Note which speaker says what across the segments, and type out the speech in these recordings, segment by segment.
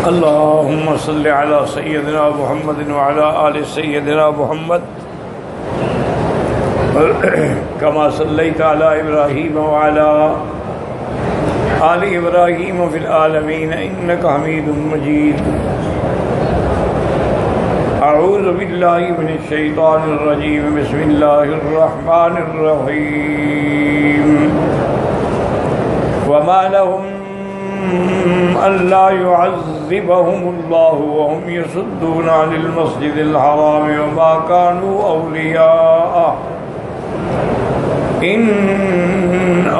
Speaker 1: اللهم صل على سيدنا محمد وعلى آل سيدنا محمد كما صليت على إبراهيم وعلى آل إبراهيم في العالمين إنك حميد مجيد. أعوذ بالله من الشيطان الرجيم. بسم الله الرحمن الرحيم. وما لهم ألا يعذبهم الله وهم يصدون عن المسجد الحرام وما كانوا أولياءه إن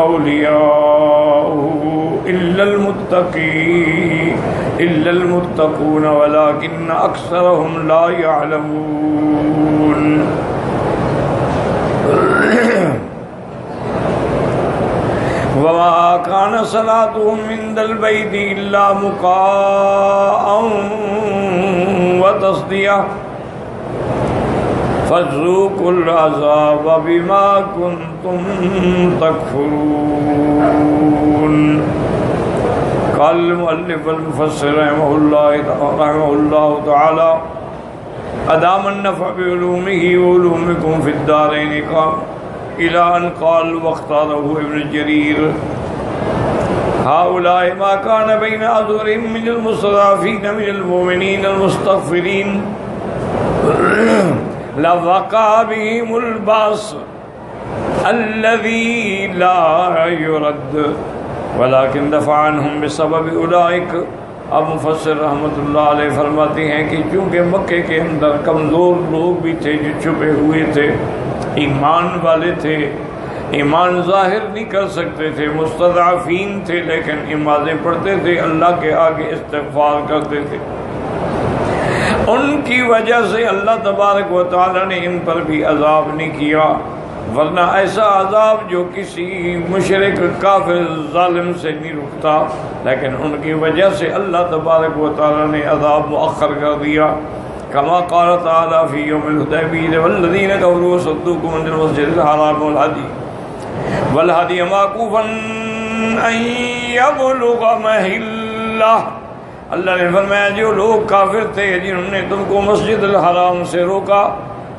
Speaker 1: أولياءه إلا المتقون ولكن أكثرهم لا يعلمون. وما كان صلاتهم عند البيت إلا مكاء وتصدية فذوقوا العذاب بما كنتم تكفرون. قال المؤلف المفسر رحمه الله تعالى أدام النفع بعلومه وعلومكم في الدارين إلى أن قال واختاره ابن جرير هؤلاء ما كان بين أظهرهم من المستضعفين من المؤمنين المستغفرين لوقع بهم الباس الذي لا يرد ولكن دفع عنهم بسبب أولئك. اب مفسر رحمۃ اللہ علیہ فرماتے ہیں کہ چونکہ مکے کے اندر کمزور لوگ بھی تھے جو چھپے ہوئے تھے، ایمان والے تھے، ایمان ظاہر نہیں کر سکتے تھے، مستضعفین تھے لیکن نمازیں پڑھتے تھے، اللہ کے آگے استغفار کرتے تھے، ان کی وجہ سے اللہ تبارک و تعالی نے ان پر بھی عذاب نہیں کیا، ورنہ ایسا عذاب جو کسی مشرک کافر ظالم سے نہیں رکتا، لیکن ان کی وجہ سے اللہ تبارک و تعالی نے عذاب مؤخر کر دیا. كما قال تعالى في يوم الحديبية والذين كفروا وصدوكم عن المسجد الحرام والهدي معكوفا أن يبلغ محله. اللہ نے فرمایا جو لوگ کافر تھے جنہوں نے تم کو مسجد الحرام سے روکا،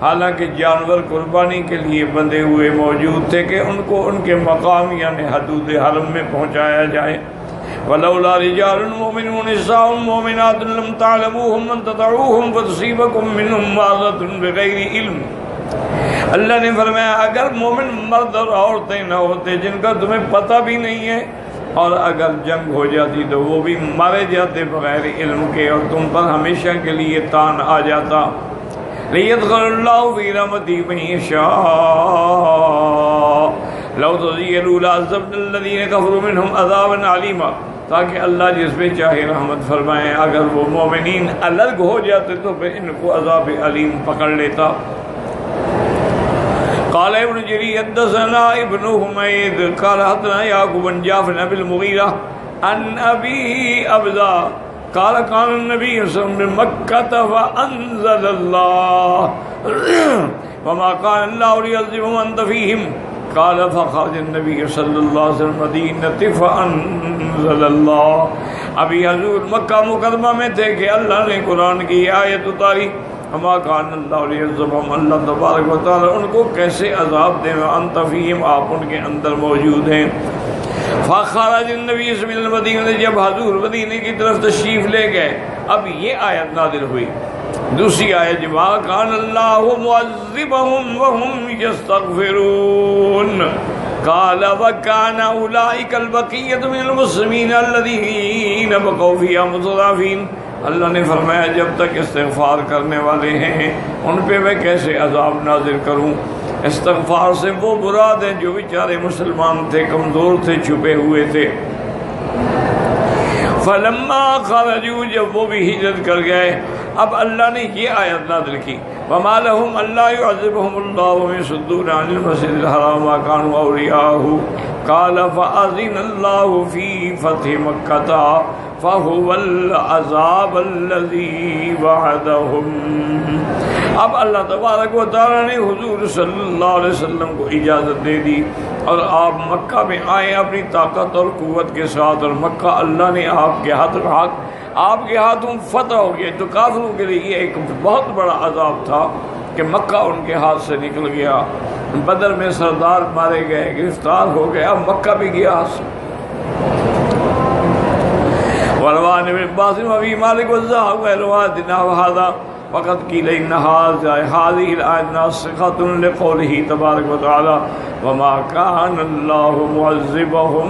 Speaker 1: حالانکہ جانور قربانی کے لیے بندھے ہوئے موجود تھے، کہ ان کو ان کے مقام یعنی حدود حرم میں پہنچایا جائے. ولولا رجال مؤمنون نساء مؤمنات لم تعلموهم ان تطيعوهم فتصيبكم منهم معرة بغير علم. اللہ نے فرمایا اگر مومن مرد اور عورتیں نہ ہوتے جن کا تمہیں پتہ بھی نہیں ہے، اور اگر جنگ ہو جاتی تو وہ بھی مارے جاتے بغیر علم کے، اور تم پر ہمیشہ کے لیے تان آ جاتا. لِيَدْخَلَ اللَّهُ فِي رَحْمَتِهِ مَن يَشَاءُ لَوْ تَزَيَّلُوا لَعَذَّبْنَا الَّذِينَ كَفَرُوا مِنْهُمْ عَذَابًا عَلِيمًا. تاکہ اللہ جس پہ چاہے رحمت فرمائے، اگر وہ مومنین الگ ہو جاتے تو پھر ان کو عذاب علیم پکڑ لیتا. قال ابن جرير حدثنا ابن حميد قال حدثنا يعقوب بن جعفر بن المغيرة عن أبي أبذا قال كان النبي صلى الله عليه وسلم بمكة فأنزل الله وما كان الله ليعذبهم وأنت فيهم قال فخرج النبي صلى الله عليه وسلم مدينة فأنزل الله. ابھی حضور مکہ مکرمہ میں تھے کہ اللہ نے قرآن کی آیت اتاری، وما كان الله ليعذبهم، اللہ تبارک و تعالی ان کو کیسے عذاب دے، وأنت فيهم، آپ ان کے اندر موجود ہیں. فخرج النبي صلى الله عليه وسلم المدینہ، جب حضور مدینے کی طرف تشریف لے گئے اب یہ آیت نازل ہوئی. دوسری آیت وَمَا كَانَ اللَّهُ مُعَذِّبَهُمْ وَهُمْ يَسْتَغْفِرُونَ قَالَ وَكَانَ أُولَٰئِكَ الْبَقِيَّةُ مِنَ الْمُسْلِمِينَ الَّذِينَ بَقَوْا فِيهَا مُسْتَضْعَفِينَ. اللہ نے فرمایا جب تک استغفار کرنے والے ہیں ان پہ میں کیسے عذاب نازل کروں. استغفار سے وہ مراد ہیں جو بیچارے مسلمان تھے، کمزور تھے، چھپے ہوئے تھے. فلما خرجوا، جب وہ بھی ہجرت کر گئے، اب اللہ نے یہ آیت نازل کی وما لهم الا يعذبهم الله وهم يصدون عن المسجد الحرام ما كانوا اولياءه قال فأذن الله في فتح مكة فهو العذاب الذي وعدهم. اب اللہ تبارک و تعالی نے حضور صلی اللہ علیہ وسلم کو اجازت دے دی اور آپ مکہ میں آئے اپنی طاقت اور قوت کے ساتھ، اور مکہ اللہ نے آپ کے آپ کے ہاتھوں فتح ہو گیا. تو کافروں کے لیے یہ ایک بہت بڑا عذاب تھا کہ مکہ ان کے ہاتھ سے نکل گیا. بدر میں سردار مارے گئے, گرفتار ہو گئے, اب مکہ بھی گیا ہاتھ سے. وروان ابن عباس وابی مالک والزهر ورواتنا وهذا وقد قيل ان هذه الآية ناسخة لقوله تبارك وتعالى وما كان الله معذبهم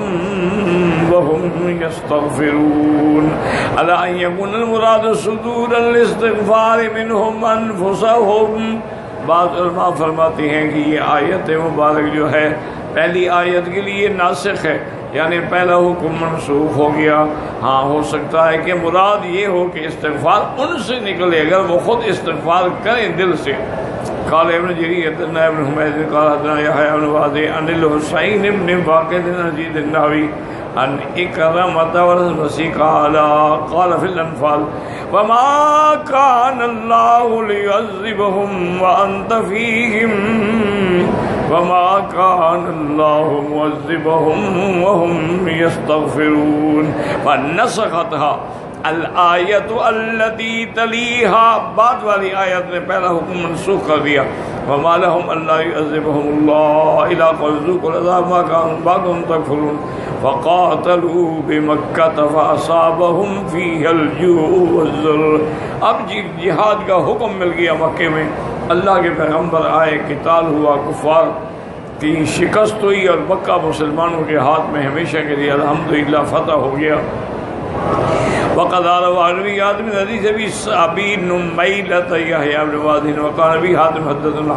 Speaker 1: وهم يستغفرون ألا أن يكون المراد صدور الاستغفار منهم أنفسهم. بعض علماء فرماتے ہیں کہ یہ آیت مبارک جو ہے پہلی آیت کے لیے ناسخ ہے, یعنی پہلا حکم منسوخ ہو گیا. ہاں ہو سکتا ہے کہ مراد یہ ہو کہ استغفار ان سے نکلے اگر وہ خود استغفار کریں دل سے. قال ابن جرير حدثنا ابن حميد قال حدثنا يحيى بن وهب عن الحسين بن واقد بن يزيد النحوي عن إكرمة والمسيح قال في الأنفال وما كان الله ليعذبهم وأنت فيهم وما كان الله معذبهم وهم يستغفرون. فنسختها الآیت التي تلیہا, بعد والی آیت نے پہلا حکم منسوخ کر دیا. وما لهم الا يعذبهم الله الى قول ذوقوا العذاب ما كانوا بعضهم تكفرون فقاتلوا بمكة فأصابهم فيها الجوع والذل. اب جہاد کا حکم مل گیا مکے میں, اللہ کے پیغمبر آئے, قتال ہوا, کفار کی شکست ہوئی اور مکہ مسلمانوں کے ہاتھ میں ہمیشہ کے لیے الحمدللہ فتح ہو گیا. وقد روى الرويات من حديث أبي نميلة يحيى بن وهب وقال أبي حاتم حدثنا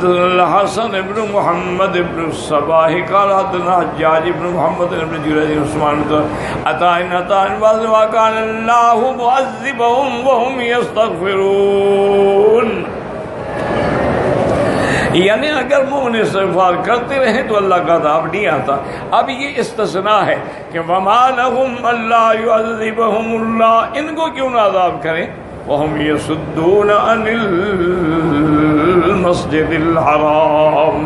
Speaker 1: الحسن بن محمد بن الصباح قال حدثنا حجاج بن محمد بن جريج عثمان أتى وكان الله معذبهم وهم يستغفرون. یعنی اگر مومن استغفار کرتے رہیں تو اللہ کا عذاب نہیں آتا. اب یہ استثناء ہے کہ وما لهم الا يعذبهم اللہ, ان کو کیوں نہ عذاب کریں. وهم يصدون عن المسجد الحرام,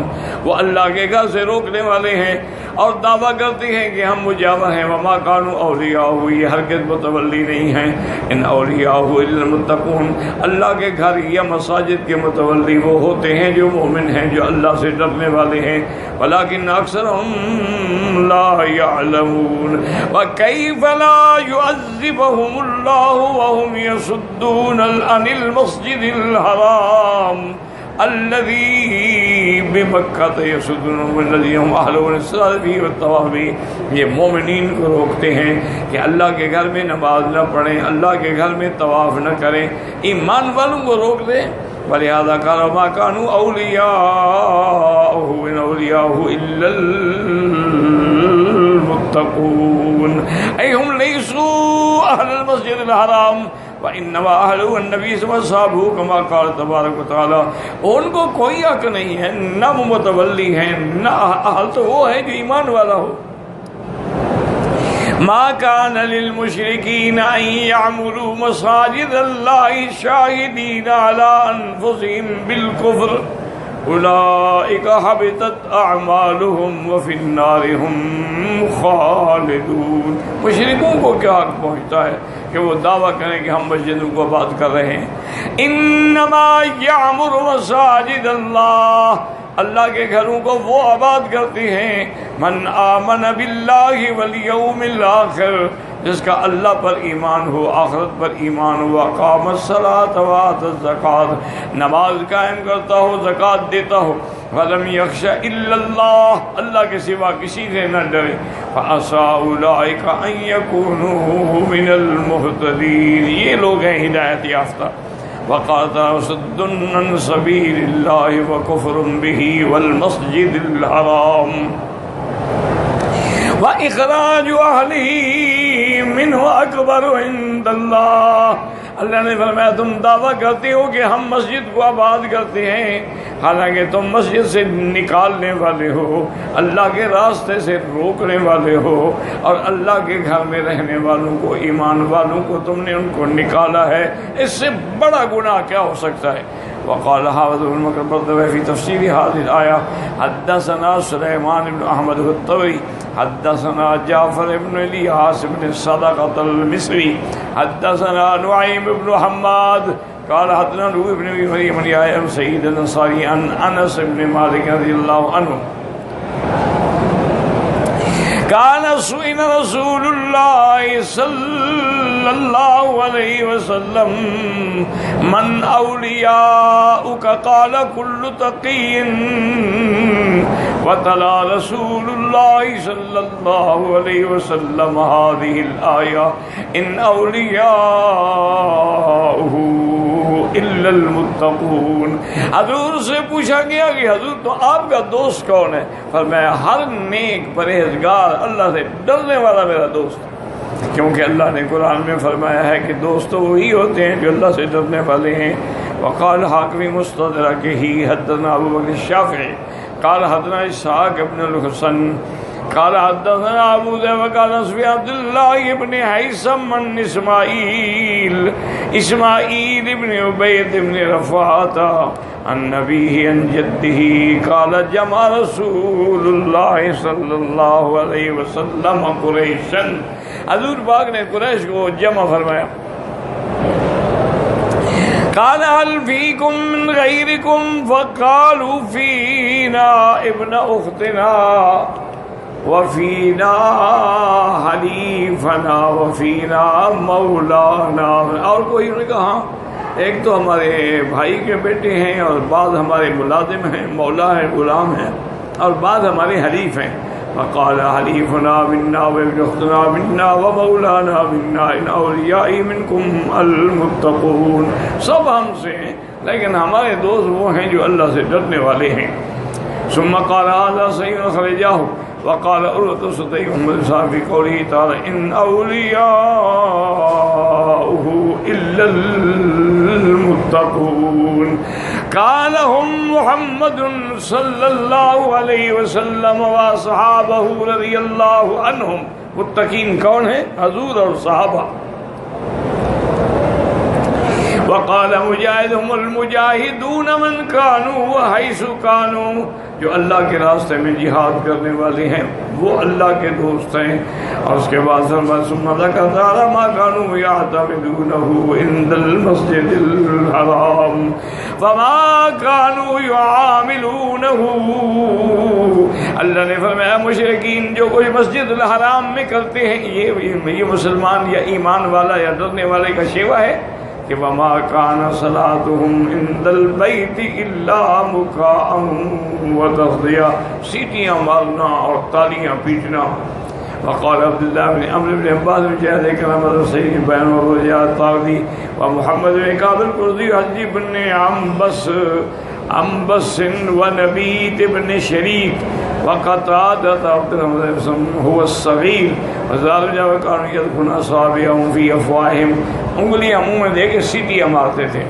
Speaker 1: وہ اللہ کے گھر سے روکنے والے ہیں اور دعویٰ کرتے ہیں کہ ہم مجاور ہیں. وما كانوا اولیاء, یہ ہرگز متولی نہیں ہیں. ان اولیاء الا المتقون, اللہ کے گھر یا مساجد کے متولی وہ ہوتے ہیں جو مومن ہیں, جو اللہ سے ڈرنے والے ہیں. ولكن اکثرهم لا يعلمون. وكيف لا يعذبهم الله وهم يصدون عن المسجد الحرام الذي بمکہ یصدون والذین هم اهل الصلاة فیہ والطواف فیہ. یہ مومنین کو روکتے ہیں کہ اللہ کے گھر میں نماز نہ پڑھیں, اللہ کے گھر میں طواف نہ کریں, ایمان والوں کو روک دیں. ولہذا قال ما كانوا اولیاءه ان اولیاءه الا المتقون ای هم لیسوا اهل المسجد الحرام وانما اهله النبی صلی اللہ علیہ وسلم كما قال تبارک وتعالی. ان کو کوئی حق نہیں ہے, نہ وہ متولی ہیں, نہ اہل تو وہ ہے جو ایمان والا ہو. ما كان للمشركين أن يعمروا مساجد الله شاهدين على أنفسهم بالكفر أولئك حبطت أعمالهم وفي النار هم خالدون. مشرکوں کو کیا حق پہنچتا ہے کہ وہ دعویٰ کریں کہ ہم مسجدوں کو آباد کر رہے ہیں. انما يعمر مساجد اللہ, اللہ کے گھروں کو وہ آباد کرتے ہیں من آمن باللہ والیوم الآخر, جس کا اللہ پر ایمان ہو, آخرت پر ایمان ہو. اقام الصلاۃ وآتى الزکوٰۃ, نماز قائم کرتا ہو, زکوٰۃ دیتا ہو. ولم یخش الا اللہ, اللہ کے سوا کسی سے نہ ڈرے. فعسى اولئک ان یکونوا من المہتدین, یہ لوگ ہیں ہدایت یافتہ. وقاتل صد عن سبیل اللہ وکفر بہ والمسجد الحرام وإخراج أهله منه أكبر عند اللہ. اللہ نے فرمایا تم دعویٰ کرتے ہو کہ ہم مسجد کو آباد کرتے ہیں, حالانکہ تم مسجد سے نکالنے والے ہو, اللہ کے راستے سے روکنے والے ہو, اور اللہ کے گھر میں رہنے والوں کو, ایمان والوں کو تم نے ان کو نکالا ہے. اس سے بڑا گناہ کیا ہو سکتا ہے. وقال حافظ بن مكرم في تفسير هذه الآية حدثنا سليمان بن أحمد الطبري حدثنا جعفر بن الیاس بن صدقة المصری حدثنا نعیم بن حماد قال حدثنا نوح بن مریم عن سعید الانصاری عن انس بن مالک رضی اللہ عنہ كان سئل رسول الله صلى الله عليه وسلم من أولياؤك قال كل تقي وتلا رسول الله صلى الله عليه وسلم هذه الآية إن أولياؤه إلا المتقون. حضور سے پوچھا گیا کہ حضور تو آپ کا دوست کون ہے؟ فرمایا ہر نیک پرہیزگار اللہ سے ڈرنے والا میرا دوست، کیونکہ اللہ نے قرآن میں فرمایا ہے کہ دوست وہی ہوتے ہیں جو اللہ سے ڈرنے والے ہیں. وقال حاکم مستدرکہ حدثنا ابو بکر الشافعی قال حدثنا اسحاق بن الحسن قال حدثنا ابو ذر وقال اسمي عبد الله بن هيثم بن اسماعيل بن عبيد بن رفاعة عن نبيه عن جده قال جمع رسول الله صلى الله عليه وسلم قريشا. حضور پاک نے قریش کو جمع فرمایا. قال هل فيكم من غيركم فقالوا فينا ابن اختنا وفینا حلیفنا وفینا مولانا. اور کوئی نے کہا ایک تو ہمارے بھائی کے بیٹے ہیں اور بعض ہمارے ملازم ہیں، مولا ہے، غلام ہیں، اور بعض ہمارے حلیف ہیں. فقال حلیفنا منا وابن اختنا منا ومولانا منا ان اولیائی منکم المتقون. سب ہم سے ہیں لیکن ہمارے دوست وہ ہیں جو اللہ سے ڈرنے والے ہیں. ثم قال هذا سيد خرجاه وقال عروة صديق محمد صاحب في قوله تعالى إن أولياؤه إلا المتقون. قال هم محمد صلى الله عليه وسلم وصحابه رضي الله عنهم. متقین کون ہیں؟ حضور اور صحابہ. وقال مجاہد هم المجاہدون من كانوا وحيث كانوا. جو اللہ کے راستے میں جہاد کرنے والے ہیں وہ اللہ کے دوست ہیں. اور اس کے بعد ثم ذکر تعالی ما كانوا يعتمدونه عند المسجد الحرام فما كانوا يعاملونه. اللہ نے فرمایا مشرکین جو کوئی مسجد الحرام میں کرتے ہیں یہ مسلمان یا ایمان والا یا ڈرنے والے کا شیوا ہے کہ وما كان صلاتهم عند البيت الا مكاء وتصديا. سیٹیاں مارنا اور تالیاں پیٹنا. وقال عبد الله بن عمرو بن عباس بن جهل كلام السيد بن ورجاء الطاغي ومحمد بن كعب القرظي حجي بن عنبس ونبيت بن شريك وقتادة عبد الرحمن هو الصغير وزارجا وكانوا يدخلون أصابعهم في أفواههم. انگلیاں منہ میں دے کے سیٹیاں مارتے تھے.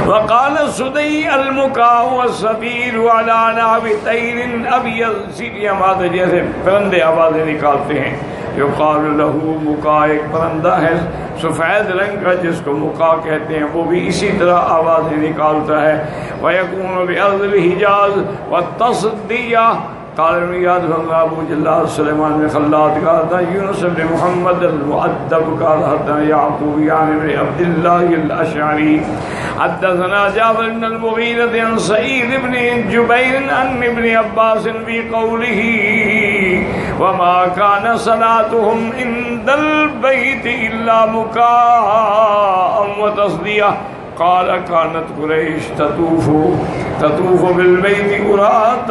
Speaker 1: وقال سدی المکاء والصفیر على ناب طیر ابیض. سیٹیاں مارتے جیسے پرندے آوازیں نکالتے ہیں. یقال له مکاء، ایک پرندہ ہے سفید رنگ کا جس کو مکاء کہتے ہیں، وہ بھی اسی طرح آوازیں نکالتا ہے. ويكون بأرض الحجاز والتصدية. قال یاد ہوگا ابو جلال سلیمان بن خلاد قال یونس بن محمد المؤدب قال حدثنا یعقوب یعنی بن عبد الله الاشعری حدثنا جابر بن المغیرة عن سعید بن جبیر عن ابن عباس في قوله وما كان صلاتهم عند البيت الا مكاء وتصدية. قال كانت قريش تطوف بالبيت قراءة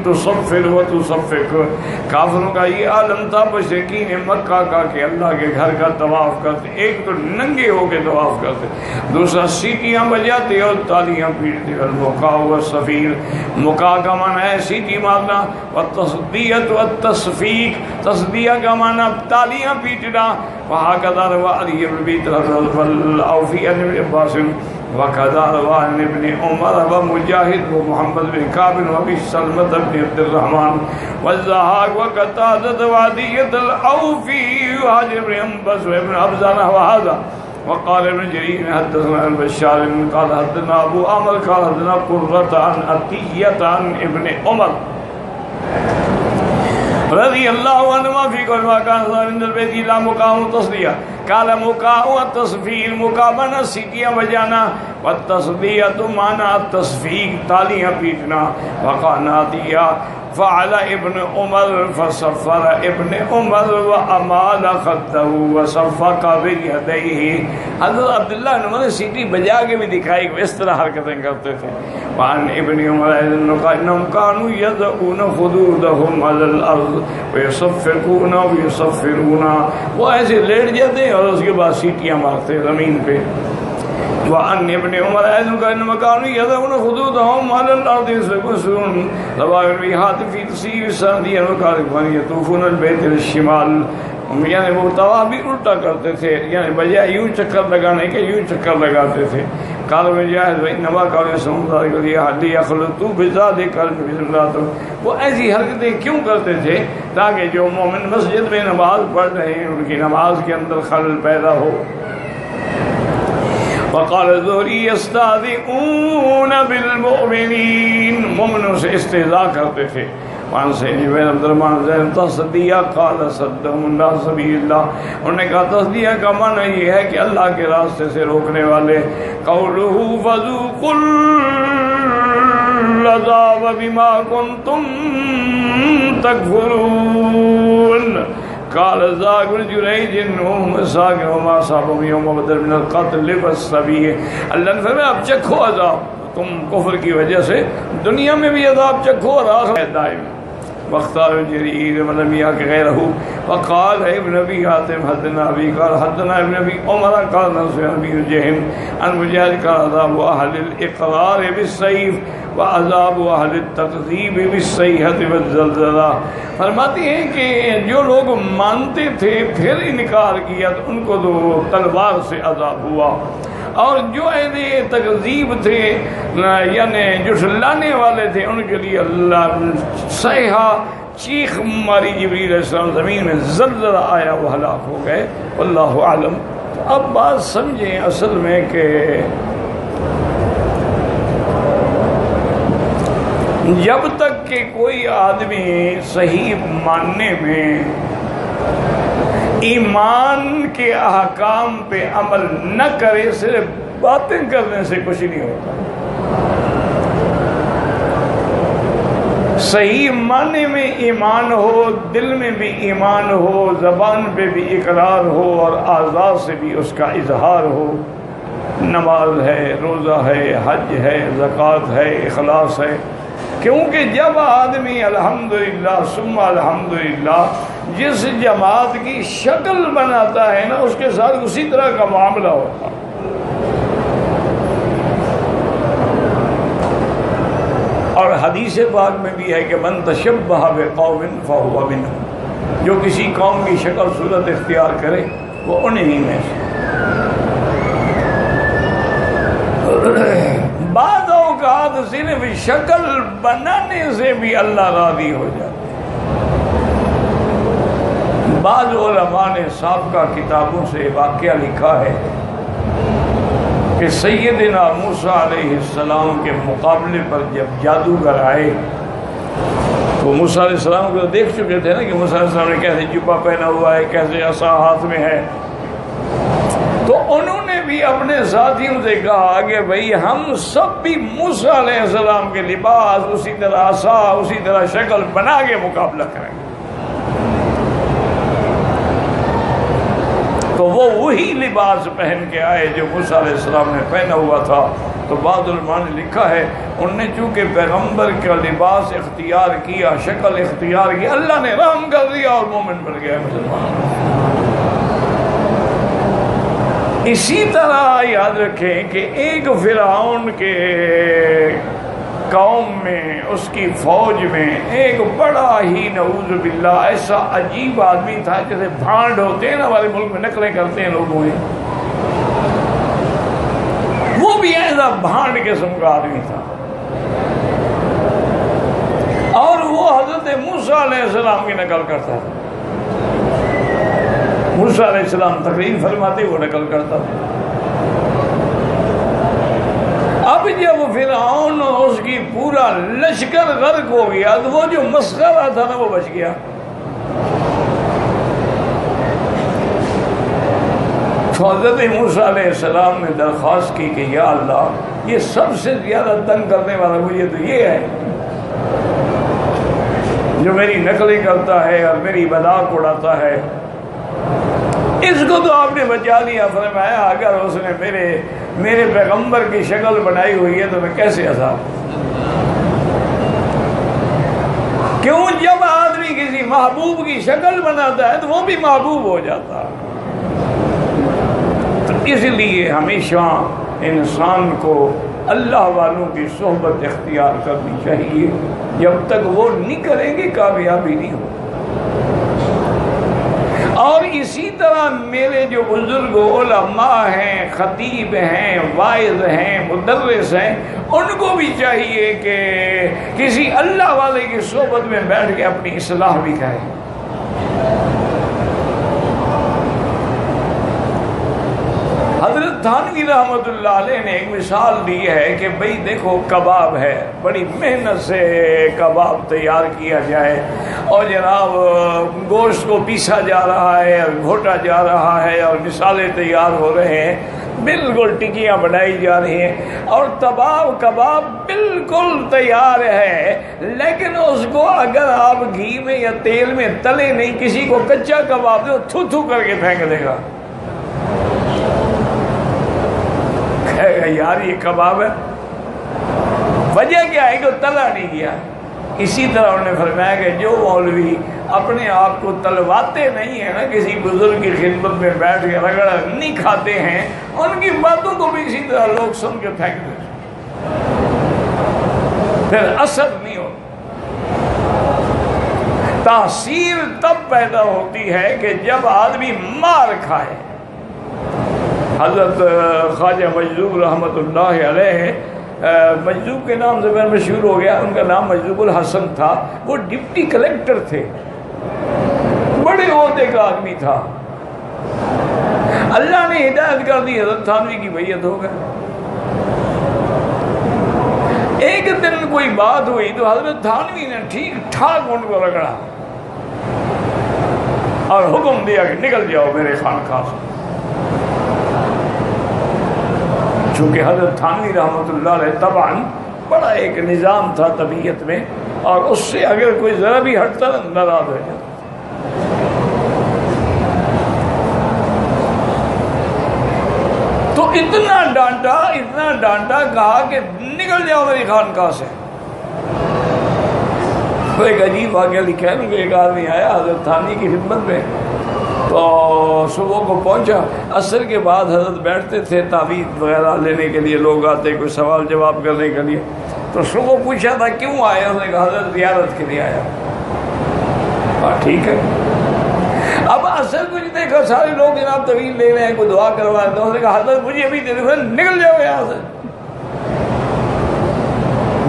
Speaker 1: تصفر وتصفق. کافروں کا یہ عالم تھا مشرکین مکہ کا کہ اللہ کے گھر کا طواف کرتے، ایک تو ننگے ہو کے طواف کرتے، دوسرا سیٹیاں بجاتے اور تالیاں پیٹتے. المکاء والصفیر، مکاء کا معنی ہے سیٹی مارنا، والتصدیۃ والتصفیق، تصدیہ کا معنی تالیاں پیٹنا. وهكذا روى علي بن ابي طلحه والاوفي عن ابن عباس وكذا روى عن ابن عمر ومجاهد ومحمد بن كعب وابي سلمة بن عبد الرحمن والزهاق وقتادة وعدية الاوفي وهاجر بن انبس وابن ابزان وهذا. وقال ابن جرير حدثنا البشار قال حدثنا ابو عمرو قال حدثنا قرة عن عطية عن ابن عمر رضی اللہ عنہ فی کل ما کان عند البیت الا مقام التصدیہ قال مقام التصفیق مقامنا سیٹیاں بجانا والتصدیہ مانا تصفیق تالیاں پیٹنا وقاناتیہ فعل ابن عمر فصفر ابن عمر وامال خده وصفق بيديه حضرت عبداللہ ابن عمر نے سیٹی بجا کے بھی دکھائی کہ اس طرح حرکتیں کرتے تھے. وعن ابن عمر انهم كانوا يضعون خدودهم على الارض ويصفقون ويصفرون وہ ایسے لیٹ جاتے اور اس کے بعد سیٹیاں مارتے زمین پہ. وعن ابن عمر انهم كانوا يضعون خدودهم على الارض ويصفقون رواه البيهقي في تفسير السعدي وقال يطوفون البيت الشمال یعنی وہ طواف بھی الٹا کرتے تھے یعنی بجائے یوں چکر لگانے کے یوں چکر لگاتے تھے. قال مجاہد وانما كانوا يصومون ذلك ليخلطوا بذلك بذلات وہ ایسی حرکتیں کیوں کرتے تھے تاکہ جو مومن مسجد میں نماز پڑھ رہے ہیں ان کی نماز کے اندر خلل پیدا ہو. وقال الزہری یستہزئون بالمؤمنین مومنوں سے استہزاء کرتے تھے. وعن سعید بن عبد الرحمن زین تصدیہ قال صدهم اللہ سبیل اللہ انہوں نے کہا تصدیہ کا معنی یہ ہے کہ اللہ کے راستے سے روکنے والے. قولہ فذوقوا العذاب بما کنتم تکفرون قال ذاك بن جريج انهم ساق وما صابهم يوم بدر من القتل والسبي اللہ نے فرمایا اب چکھو عذاب تم کفر کی وجہ سے دنیا میں بھی عذاب چکھو اور آخرت دائم. واختار جرير ولم يحق غيره وقال ابن ابي حاتم حدثنا ابي قال حدثنا ابن ابي عمر قال نصر ابي جهم عن مجاهد قال عذاب اهل الاقرار بالسيف وعذاب اهل التكذيب بالصيحه والزلزلہ. فرماتے ہیں کہ جو لوگ مانتے تھے پھر انکار کیا تو ان کو تو تلوار سے عذاب ہوا اور جو اہل تکذیب تھے یعنی جو جھٹلانے والے تھے ان کے لیے اللہ صیحہ چیخ ماری جبریل علیہ السلام زمین میں زلزلہ آیا وہ ہلاک ہو گئے. واللہ اعلم. اب بات سمجھیں اصل میں کہ جب تک کہ کوئی آدمی صحیح ماننے میں ایمان کے احکام پہ عمل نہ کرے صرف باتیں کرنے سے کچھ نہیں ہوتا. صحیح معنی میں ایمان ہو دل میں بھی ایمان ہو زبان پہ بھی اقرار ہو اور اعضاء سے بھی اس کا اظہار ہو. نماز ہے روزہ ہے حج ہے زکوٰۃ ہے اخلاص ہے کیونکہ جب آدمی الحمدللہ ثم الحمدللہ جس جماعت کی شکل بناتا ہے نا اس کے ساتھ اسی طرح کا معاملہ ہوتا. اور حدیث پاک میں بھی ہے کہ من تشبہ بقوم فہو منہم جو کسی قوم کی شکل صورت اختیار کرے وہ انہی میں سے. بعض اوقات صرف شکل بنانے سے بھی اللہ راضی ہو جاتا. بعض علماء نے سابقہ کتابوں سے واقعہ لکھا ہے کہ سیدنا موسیٰ علیہ السلام کے مقابلے پر جب جادوگر آئے تو موسیٰ علیہ السلام کو دیکھ چکے تھے نا کہ موسیٰ علیہ السلام نے کیسے جبہ پہنا ہوا ہے کیسے عصا ہاتھ میں ہے. تو انہوں نے بھی اپنے ساتھیوں سے کہا کہ بھئی ہم سب بھی موسیٰ علیہ السلام کے لباس اسی طرح عصا اسی طرح شکل بنا کے مقابلہ کریں. تو وہ وہی لباس پہن کے آئے جو موسیٰ علیہ السلام نے پہنا ہوا تھا. تو بعض علماء نے لکھا ہے انہوں نے چونکہ پیغمبر کا لباس اختیار کیا شکل اختیار کی اللہ نے رحم کر دیا اور مومن بن گیا مسلمان. اسی طرح یاد رکھیں کہ ایک فرعون کے قوم میں اس کی فوج میں ایک بڑا ہی نعوذ باللہ ایسا عجیب آدمی تھا جیسے بھانڈ ہوتے ہیں نا ہمارے ملک میں نقلیں کرتے ہیں لوگوں نے وہ بھی ایسا بھانڈ قسم کا آدمی تھا. اور وہ حضرت موسیٰ علیہ السلام کی نقل کرتا تھا. موسیٰ علیہ السلام تقریر فرماتے وہ نقل کرتا تھا. اب اب جب فرعون اور اس کی پورا لشکر غرق ہو گیا تو وہ جو مسخرہ تھا نا وہ بچ گیا. تو حضرت موسیٰ علیہ السلام نے درخواست کی کہ یا اللہ یہ سب سے زیادہ تنگ کرنے والا مجھے تو یہ ہے جو میری نقلیں کرتا ہے اور میری مذاق اڑاتا ہے. اس کو تو آپ نے بچا لیا. فرمایا اگر اس نے میرے پیغمبر کی شکل بنائی ہوئی ہے تو میں کیسے عذاب. کیوں جب آدمی کسی محبوب کی شکل بناتا ہے تو وہ بھی محبوب ہو جاتا. تو اس لیے ہمیشہ انسان کو اللہ والوں کی صحبت اختیار کرنی چاہیے. جب تک وہ نہیں کریں گے کامیابی نہیں ہو. اور اسی طرح میرے جو بزرگ علماء ہیں، خطیب ہیں، واعظ ہیں، مدرس ہیں، ان کو بھی چاہیے کہ کسی اللہ والے کی صحبت میں بیٹھ کے اپنی اصلاح بھی کریں. حضرت تھانوی رحمۃ اللہ علیہ نے ایک مثال دی ہے کہ بھئی دیکھو کباب ہے، بڑی محنت سے کباب تیار کیا جائے اور جناب گوشت کو پیسا جا رہا ہے اور گھوٹا جا رہا ہے اور مسالے تیار ہو رہے ہیں، بالکل ٹکیاں بنائی جا رہی ہیں اور کباب بالکل تیار ہے. لیکن اس کو اگر آپ گھی میں یا تیل میں تلے نہیں، کسی کو کچا کباب دو تھو تھو کر کے پھینک دے گا. یار یہ کباب ہے، وجہ کیا ہے کہ وہ تلا نہیں گیا. اسی طرح انہوں نے فرمایا کہ جو مولوی اپنے آپ کو تلواتے نہیں ہیں نا، کسی بزرگ کی خدمت میں بیٹھ کے رگڑ نہیں کھاتے ہیں، ان کی باتوں کو بھی اسی طرح لوگ سن کے پھینک دیتے، پھر اثر نہیں ہوتا. تاثیر تب پیدا ہوتی ہے کہ جب آدمی مار کھائے. حضرت خواجہ مجذوب رحمۃ اللہ علیہ، مجذوب کے نام سے میں مشہور ہو گیا، ان کا نام مجذوب الحسن تھا. وہ ڈپٹی کلیکٹر تھے، بڑے عہدے کا آدمی تھا. اللہ نے ہدایت کر دی، حضرت تھانوی کی بیعت ہو گئے. ایک دن کوئی بات ہوئی تو حضرت تھانوی نے ٹھیک ٹھاک ان کو رگڑا اور حکم دیا کہ نکل جاؤ میرے خانقاہ سے. چونکہ حضرت تھانوی رحمۃ اللہ علیہ طبعاً بڑا ایک نظام تھا طبیعت میں، اور اس سے اگر کوئی ذرا بھی ہٹتا ناراض ہو جاتا. تو اتنا ڈانٹا کہا کہ نکل جاؤ میری خانقاہ سے. تو ایک عجیب واقعہ لکھا ہے کہ ایک آدمی آیا حضرت تھانوی کی خدمت میں، تو صبح کو پہنچا. عصر کے بعد حضرت بیٹھتے تھے تعویذ وغیرہ لینے کے لیے، لوگ آتے کوئی سوال جواب کرنے کے لیے. تو صبح پوچھا تھا کیوں آیا، اس نے کہا حضرت زیارت کے لیے آیا. ٹھیک ہے. اب عصر کچھ دیکھا سارے لوگ جناب طویل لے رہے ہیں، کوئی دعا کروا رہے ہیں. اس نے کہا حضرت مجھے ابھی دے دو. نکل جاؤ یہاں سے،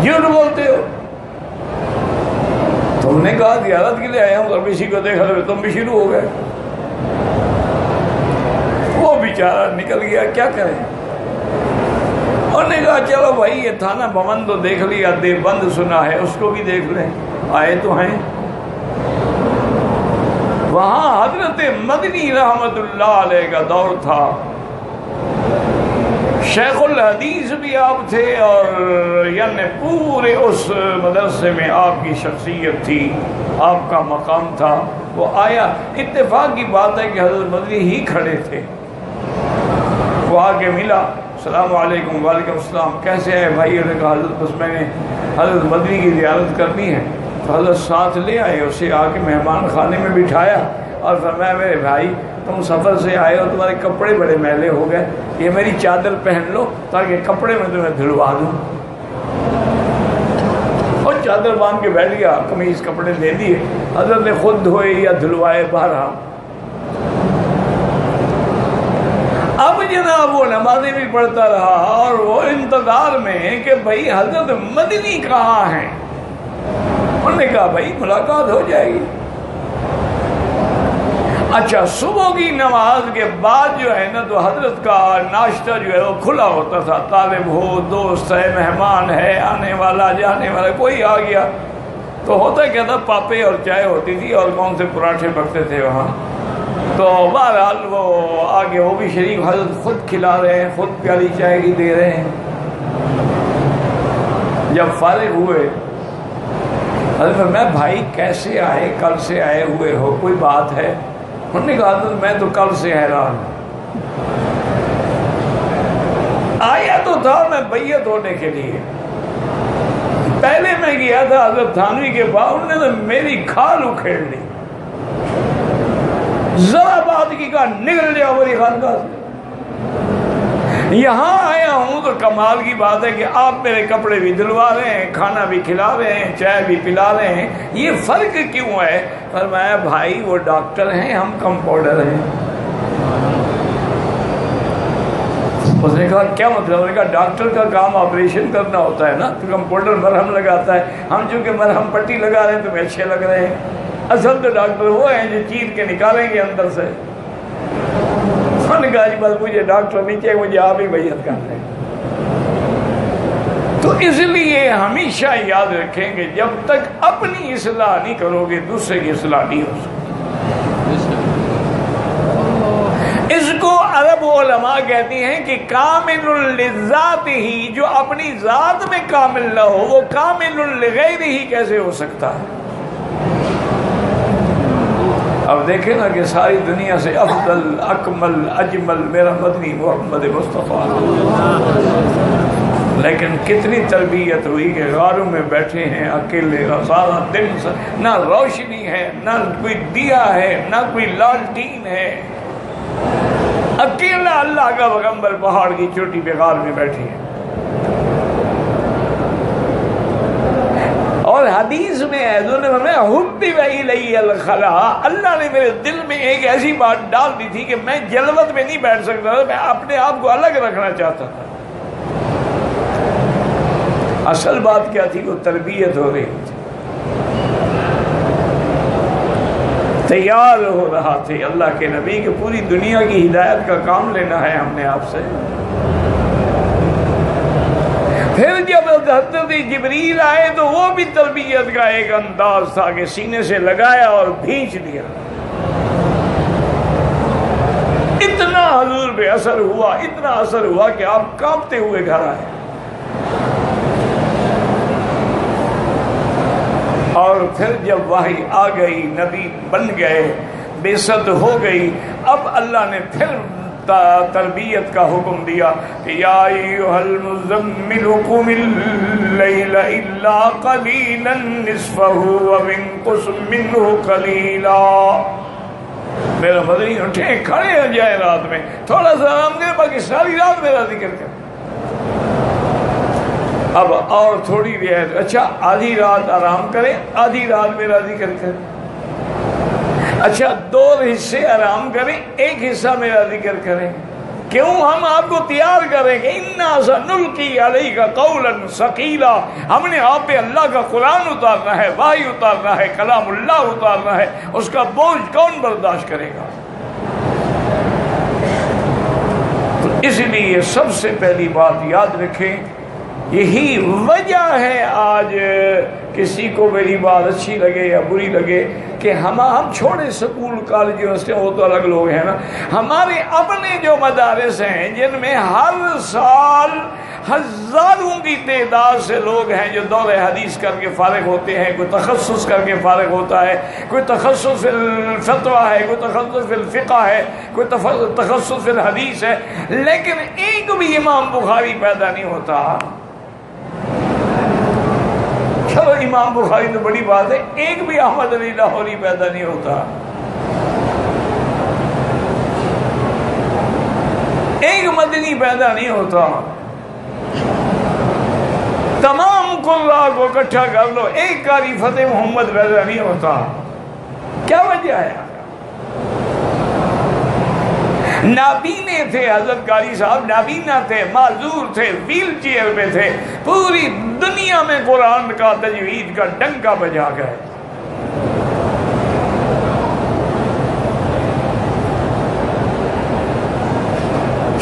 Speaker 1: جھوٹ بولتے ہو. تم نے کہا زیارت کے لیے آیا ہوں اور کسی کو دیکھا تو تم بھی شروع ہو گئے. وہ بیچارہ نکل گیا، کیا کریں. اور نے کہا چلو بھائی یہ تھانہ بھون تو دیکھ لیا، دیوبند سنا ہے اس کو بھی دیکھ لیں، آئے تو ہیں. وہاں حضرت مدنی رحمت اللہ علیہ کا دور تھا، شیخ الحدیث بھی آپ تھے، اور یعنی پورے اس مدرسے میں آپ کی شخصیت تھی، آپ کا مقام تھا. وہ آیا، اتفاق کی بات ہے کہ حضرت مدنی ہی کھڑے تھے. وہ آگے ملا، السلام علیکم. وعلیکم السلام، کیسے ہے بھائی؟ نے کہا حضرت بس میں نے حضرت مدنی کی زیارت کرنی ہے. تو حضرت ساتھ لے آئے، اسے آ کے مہمان خانے میں بٹھایا اور فرمایا میرے بھائی تم سفر سے آئے ہو، تمہارے کپڑے بڑے میلے ہو گئے، یہ میری چادر پہن لو تاکہ کپڑے میں تمہیں دھلوا دوں. اور چادر باندھ کے بیٹھ گیا، قمیض کپڑے دے دیے. حضرت نے خود دھوئے یا دھلوائے بہرحال. اب جناب وہ نمازیں بھی پڑھتا رہا اور وہ انتظار میں کہ بھائی حضرت مدنی کہاں ہیں. انہوں نے کہا بھائی ملاقات ہو جائے گی. اچھا صبح کی نماز کے بعد جو ہے نا تو حضرت کا ناشتہ جو ہے وہ کھلا ہوتا تھا، طالب ہو، دوست ہے، مہمان ہے، آنے والا جانے والا کوئی آ گیا تو ہوتا کیا تھا، پاپے اور چائے ہوتی تھی اور کون سے پراٹھے پکتے تھے وہاں، تو بہرحال وہ آگے وہ بھی شریک حضرت خود کھلا رہے ہیں، خود پیالی چائے کی دے رہے ہیں۔ جب فارغ ہوئے حضرت میں بھائی کیسے آئے، کل سے آئے ہوئے ہو، کوئی بات ہے؟ انہوں نے کہا حضرت میں تو کل سے حیران ہوں، آیا تو تھا میں بیعت ہونے کے لیے، پہلے میں گیا تھا حضرت تھانوی کے پاس، انہوں نے تو میری کھال اکھیڑ لی، ذرا بات کی کہا نکل جاؤ میری خانقاہ سے، یہاں آیا ہوں تو کمال کی بات ہے کہ آپ میرے کپڑے بھی دلوا رہے ہیں، کھانا بھی کھلا رہے ہیں، چائے بھی پلا رہے ہیں، یہ فرق کیوں ہے؟ فرمایا بھائی وہ ڈاکٹر ہیں، ہم کمپاؤنڈر ہیں۔ اس نے کہا کیا مطلب؟ اس نے کہا ڈاکٹر کا کام آپریشن کرنا ہوتا ہے نا، تو کمپاؤنڈر مرہم لگاتا ہے، ہم چونکہ مرہم پٹی لگا رہے ہیں تمہیں اچھے لگ رہے ہیں، اصل تو ڈاکٹر وہ ہیں جو چیر کے نکالیں گے اندر سے۔ انہوں نے کہا جی بس مجھے ڈاکٹر نہیں چاہیے، مجھے آپ ہی بیعت کر لیں۔ تو اس لیے ہمیشہ یاد رکھیں کہ جب تک اپنی اصلاح نہیں کرو گے دوسرے کی اصلاح نہیں ہو سکتی۔ اس کو عرب علماء کہتی ہیں کہ کامل للذات ہی، جو اپنی ذات میں کامل نہ ہو وہ کامل لغیر ہی کیسے ہو سکتا ہے؟ اب دیکھیں نا کہ ساری دنیا سے افضل، اکمل، اجمل میرا مدنی محمد مصطفیٰ، لیکن کتنی تربیت ہوئی کہ غاروں میں بیٹھے ہیں اکیلے، سارا دن نہ روشنی ہے، نہ کوئی دیا ہے، نہ کوئی لالٹین ہے، اکیلا اللہ کا پیغمبر پہاڑ کی چوٹی پہ غار میں بیٹھے ہیں۔ اور حدیث میں ہے حُبِّبَ إِلَيَّ الْخَلَاء، اللہ نے میرے دل میں ایک ایسی بات ڈال دی تھی کہ میں جلوت میں نہیں بیٹھ سکتا تھا، میں اپنے آپ کو الگ رکھنا چاہتا تھا۔ اصل بات کیا تھی؟ وہ تربیت ہو رہی تھی، تیار ہو رہا تھے اللہ کے نبی کہ پوری دنیا کی ہدایت کا کام لینا ہے ہم نے آپ سے۔ پھر جب حضرت جبریل آئے تو وہ بھی تربیت کا ایک انداز تھا کہ سینے سے لگایا اور بھینچ دیا، اتنا حضور پہ اثر ہوا، اتنا اثر ہوا کہ آپ کانپتے ہوئے گھر آئے۔ اور پھر جب وحی آ گئی، نبی بن گئے، بعثت ہو گئی، اب اللہ نے پھر تربیت کا حکم دیا کہ یا ایھا المزمل قم اللیل الا قلیلا نصفہ وانقص منہ قلیلا، میرا مدنی اٹھیں کھڑے ہو جائیں رات میں، تھوڑا سا آرام کریں، باقی ساری رات میرا ذکر کریں۔ اب اور تھوڑی دیر، اچھا آدھی رات آرام کریں، آدھی رات میرا ذکر کریں، اچھا 2 حصے آرام کریں، 1 حصہ میرا ذکر کریں۔ کیوں؟ ہم آپ کو تیار کریں کہ اِنَّا سَنُلْقِي عَلَيْكَ قَوْلًا ثَقِيلًا، ہم نے آپ پہ اللہ کا قرآن اتارنا ہے، وحی اتارنا ہے، کلام اللہ اتارنا ہے، اس کا بوجھ کون برداشت کرے گا؟ تو اس لیے سب سے پہلی بات یاد رکھیں، یہی وجہ ہے آج کسی کو میری بات اچھی لگے یا بری لگے کہ ہم چھوڑے سکول کالج یونیورسٹی، وہ تو الگ لوگ ہیں نا، ہمارے اپنے جو مدارس ہیں جن میں ہر سال ہزاروں کی تعداد سے لوگ ہیں جو دور حدیث کر کے فارغ ہوتے ہیں، کوئی تخصص کر کے فارغ ہوتا ہے، کوئی تخصص فی الفتویٰ ہے، کوئی تخصص فی الفقہ ہے، کوئی تخصص فی الحدیث ہے، لیکن ایک بھی امام بخاری پیدا نہیں ہوتا۔ چلو امام بخاری تو بڑی بات ہے، ایک بھی احمد علی لاہوری پیدا نہیں ہوتا، ایک مدنی پیدا نہیں ہوتا، تمام قراء کو اکٹھا کر لو، ایک قاری فتح محمد پیدا نہیں ہوتا۔ کیا وجہ ہے؟ نابینے تھے حضرت قاری صاحب، نابینا تھے، معذور تھے، ویل چیئر پہ تھے، پوری دنیا میں قرآن کا تجوید کا ڈنکا بجا گئے۔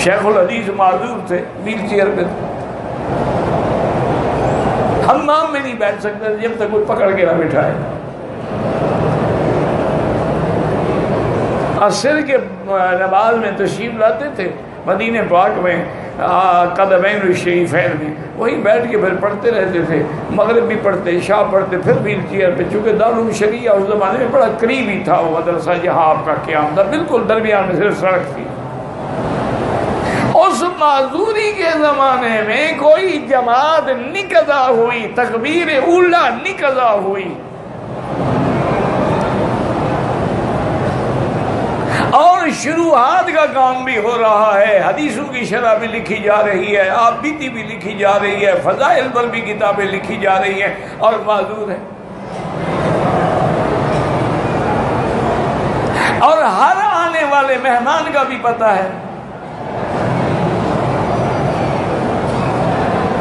Speaker 1: شیخ الحدیث معذور تھے، ویل چیئر پہ حمام میں نہیں بیٹھ سکتے جب تک کوئی پکڑ کے نہ بٹھائے. عصر کے نماز میں تشریف لاتے تھے مدینہ پاک میں، قدمین الشریفین میں، وہیں بیٹھ کے پھر پڑھتے رہتے تھے. مغرب بھی پڑھتے، عشاء پڑھتے، پھر ویل چیئر پہ. چونکہ دارالشریعہ اس زمانے میں بڑا قریب ہی تھا وہ مدرسہ جہاں آپ کا قیام تھا، بالکل درمیان میں صرف سڑک تھی. اس معذوری کے زمانے میں کوئی جماعت نہیں قضا ہوئی، تکبیر اولا نہیں قضا ہوئی، اور شروحات کا کام بھی ہو رہا ہے. حدیثوں کی شرح بھی لکھی جا رہی ہے، آپ بیتی بھی لکھی جا رہی ہے، فضائل پر بھی کتابیں لکھی جا رہی ہیں، اور معذور ہے. اور ہر آنے والے مہمان کا بھی پتہ ہے.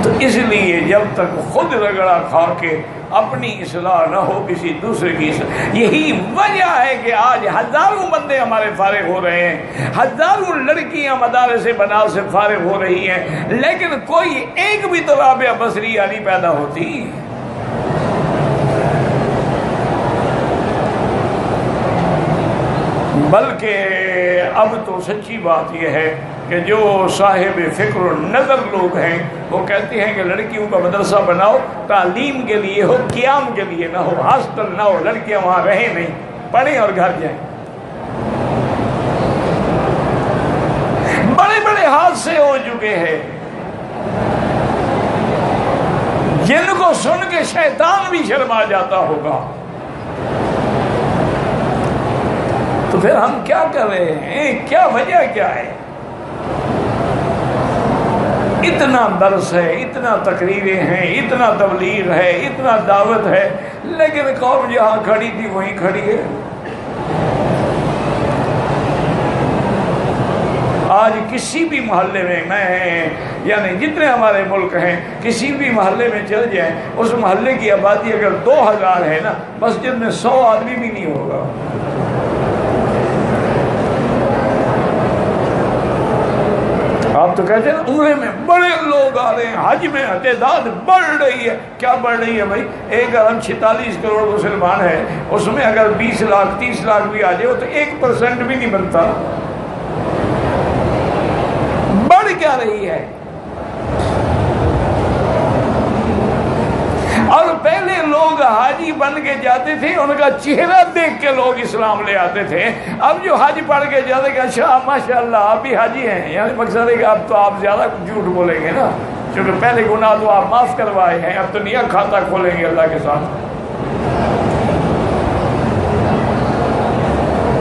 Speaker 1: تو اس لیے جب تک خود رگڑا کھا کے اپنی اصلاح نہ ہو کسی دوسرے کی اصلاح، یہی وجہ ہے کہ آج ہزاروں بندے ہمارے فارغ ہو رہے ہیں، ہزاروں لڑکیاں مدارس بنات سے فارغ ہو رہی ہیں، لیکن کوئی ایک بھی تو رابعہ بصریہ نہیں پیدا ہوتی. بلکہ اب تو سچی بات یہ ہے کہ جو صاحب فکر و نظر لوگ ہیں وہ کہتے ہیں کہ لڑکیوں کا مدرسہ بناؤ، تعلیم کے لیے ہو، قیام کے لیے نہ ہو، ہاسٹل نہ ہو، لڑکیاں وہاں رہیں نہیں، پڑھیں اور گھر جائیں. بڑے بڑے حادثے ہو چکے ہیں جن کو سن کے شیطان بھی شرما جاتا ہوگا. تو پھر ہم کیا کر رہے ہیں؟ کیا وجہ کیا ہے؟ اتنا درس ہے، اتنا تقریریں ہیں، اتنا تبلیغ ہے، اتنا دعوت ہے، لیکن قوم جہاں کھڑی تھی وہیں کھڑی ہے. آج کسی بھی محلے میں یعنی جتنے ہمارے ملک ہیں، کسی بھی محلے میں چل جائیں، اس محلے کی آبادی اگر 2000 ہے نا، مسجد میں 100 آدمی بھی نہیں ہوگا. آپ تو کہتے ہیں عمرے میں بڑے لوگ آ رہے ہیں، حج میں تعداد بڑھ رہی ہے. کیا بڑھ رہی ہے بھائی؟ 1 ارب 46 کروڑ مسلمان ہے، اس میں اگر 20 لاکھ 30 لاکھ بھی آ جائے تو 1% بھی نہیں بنتا. بڑھ کیا رہی ہے؟ اور پہلے لوگ حاجی بن کے جاتے تھے، ان کا چہرہ دیکھ کے لوگ اسلام لے آتے تھے. اب جو حج پڑھ کے جاتے کہ اچھا ماشاءاللہ آپ بھی حاجی ہیں، یعنی مقصد ہے کہ اب تو آپ زیادہ جھوٹ بولیں گے نا، کیونکہ پہلے گناہ تو آپ معاف کروائے ہیں، اب تو نیا کھاتا کھولیں گے اللہ کے ساتھ.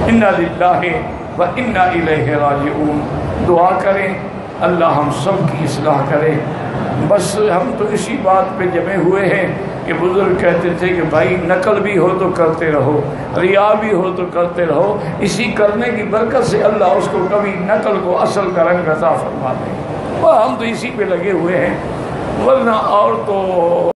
Speaker 1: انا للہ و انا الیہ راجعون. دعا کریں اللہ ہم سب کی اصلاح کرے. بس ہم تو اسی بات پہ جمے ہوئے ہیں کہ بزرگ کہتے تھے کہ بھائی نقل بھی ہو تو کرتے رہو، ریا بھی ہو تو کرتے رہو، اسی کرنے کی برکت سے اللہ اس کو کبھی نقل کو اصل کا رنگ عطا فرما دے. اور ہم تو اسی پہ لگے ہوئے ہیں، ورنہ اور تو